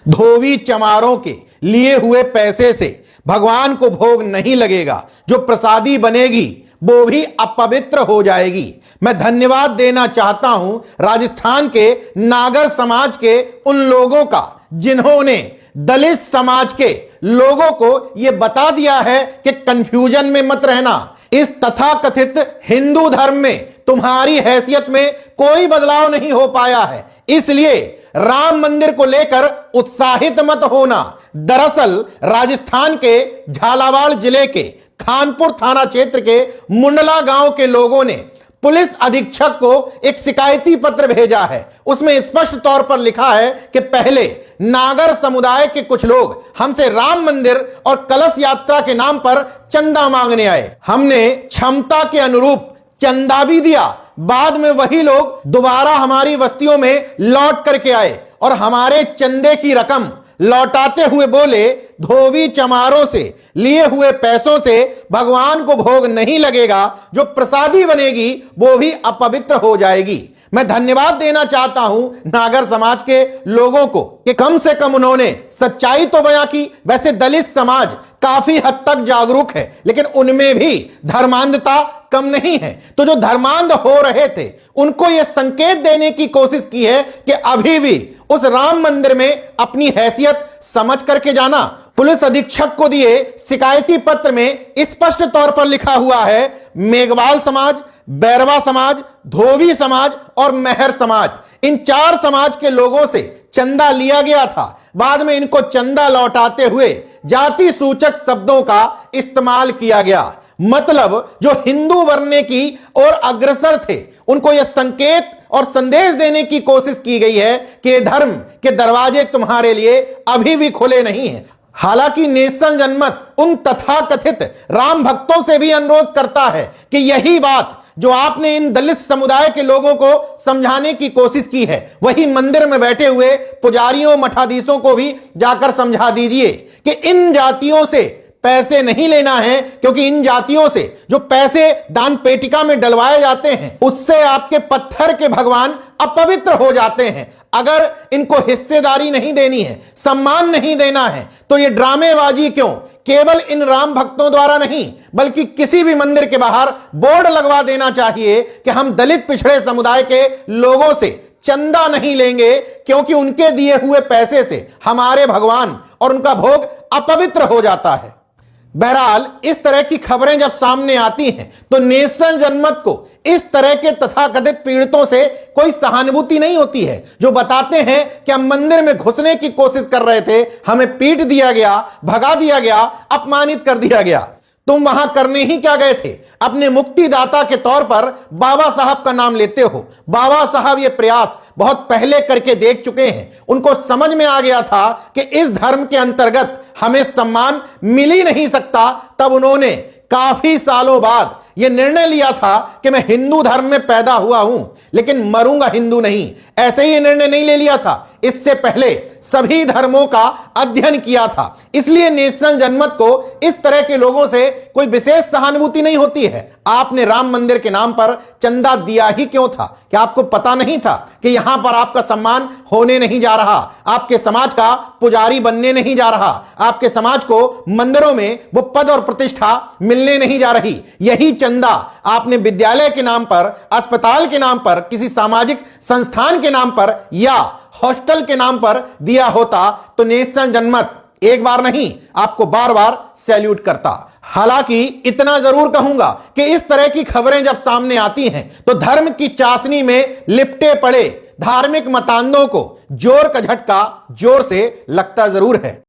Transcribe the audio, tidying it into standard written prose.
धोबी चमारों के लिए हुए पैसे से भगवान को भोग नहीं लगेगा, जो प्रसादी बनेगी वो भी अपवित्र हो जाएगी। मैं धन्यवाद देना चाहता हूं राजस्थान के नागर समाज के उन लोगों का जिन्होंने दलित समाज के लोगों को यह बता दिया है कि कंफ्यूजन में मत रहना। इस तथाकथित हिंदू धर्म में तुम्हारी हैसियत में कोई बदलाव नहीं हो पाया है, इसलिए राम मंदिर को लेकर उत्साहित मत होना। दरअसल राजस्थान के झालावाड़ जिले के खानपुर थाना क्षेत्र के मुंडला गांव के लोगों ने पुलिस अधीक्षक को एक शिकायती पत्र भेजा है। उसमें स्पष्ट तौर पर लिखा है कि पहले नागर समुदाय के कुछ लोग हमसे राम मंदिर और कलश यात्रा के नाम पर चंदा मांगने आए। हमने क्षमता के अनुरूप चंदा भी दिया। बाद में वही लोग दोबारा हमारी बस्तियों में लौट करके आए और हमारे चंदे की रकम लौटाते हुए बोले, धोबी चमारों से लिए हुए पैसों से भगवान को भोग नहीं लगेगा, जो प्रसादी बनेगी वो भी अपवित्र हो जाएगी। मैं धन्यवाद देना चाहता हूं नागर समाज के लोगों को कि कम से कम उन्होंने सच्चाई तो बयां की। वैसे दलित समाज काफी हद तक जागरूक है, लेकिन उनमें भी धर्मांधता कम नहीं है। तो जो धर्मांध हो रहे थे उनको यह संकेत देने की कोशिश की है कि अभी भी उस राम मंदिर में अपनी हैसियत समझ करके जाना। पुलिस अधीक्षक को दिए शिकायती पत्र में स्पष्ट तौर पर लिखा हुआ है, मेघवाल समाज, बैरवा समाज, धोबी समाज और मेहर समाज, इन 4 समाज के लोगों से चंदा लिया गया था। बाद में इनको चंदा लौटाते हुए जाति सूचक शब्दों का इस्तेमाल किया गया। मतलब जो हिंदू बनने की ओर अग्रसर थे उनको यह संकेत और संदेश देने की कोशिश की गई है कि धर्म के दरवाजे तुम्हारे लिए अभी भी खुले नहीं हैं। हालांकि नेशनल जनमत उन तथाकथित राम भक्तों से भी अनुरोध करता है कि यही बात जो आपने इन दलित समुदाय के लोगों को समझाने की कोशिश की है, वही मंदिर में बैठे हुए पुजारियों मठाधीशों को भी जाकर समझा दीजिए कि इन जातियों से पैसे नहीं लेना है, क्योंकि इन जातियों से जो पैसे दान पेटिका में डलवाए जाते हैं उससे आपके पत्थर के भगवान अपवित्र हो जाते हैं। अगर इनको हिस्सेदारी नहीं देनी है, सम्मान नहीं देना है, तो ये ड्रामेबाजी क्यों? केवल इन राम भक्तों द्वारा नहीं बल्कि किसी भी मंदिर के बाहर बोर्ड लगवा देना चाहिए कि हम दलित पिछड़े समुदाय के लोगों से चंदा नहीं लेंगे, क्योंकि उनके दिए हुए पैसे से हमारे भगवान और उनका भोग अपवित्र हो जाता है। बहरहाल इस तरह की खबरें जब सामने आती हैं तो नेशनल जनमत को इस तरह के तथाकथित पीड़ितों से कोई सहानुभूति नहीं होती है, जो बताते हैं कि हम मंदिर में घुसने की कोशिश कर रहे थे, हमें पीट दिया गया, भगा दिया गया, अपमानित कर दिया गया। तुम वहां करने ही क्या गए थे? अपने मुक्तिदाता के तौर पर बाबा साहब का नाम लेते हो। बाबा साहब ये प्रयास बहुत पहले करके देख चुके हैं। उनको समझ में आ गया था कि इस धर्म के अंतर्गत हमें सम्मान मिल ही नहीं सकता। तब उन्होंने काफी सालों बाद यह निर्णय लिया था कि मैं हिंदू धर्म में पैदा हुआ हूं लेकिन मरूंगा हिंदू नहीं। ऐसे ही निर्णय नहीं ले लिया था, इससे पहले सभी धर्मों का अध्ययन किया था। इसलिए नेशनल जनमत को इस तरह के लोगों से कोई विशेष सहानुभूति नहीं होती है। आपने राम मंदिर के नाम पर चंदा दिया ही क्यों था? क्या आपको पता नहीं था कि यहां पर आपका सम्मान होने नहीं जा रहा, आपके समाज का पुजारी बनने नहीं जा रहा, आपके समाज को मंदिरों में वो पद और प्रतिष्ठा मिलने नहीं जा रही? यही चंदा आपने विद्यालय के नाम पर, अस्पताल के नाम पर, किसी सामाजिक संस्थान के नाम पर या हॉस्टल के नाम पर दिया होता तो नेशनल जनमत एक बार नहीं आपको बार बार सैल्यूट करता। हालांकि इतना जरूर कहूंगा कि इस तरह की खबरें जब सामने आती हैं तो धर्म की चाशनी में लिपटे पड़े धार्मिक मतांधों को जोर का झटका जोर से लगता जरूर है।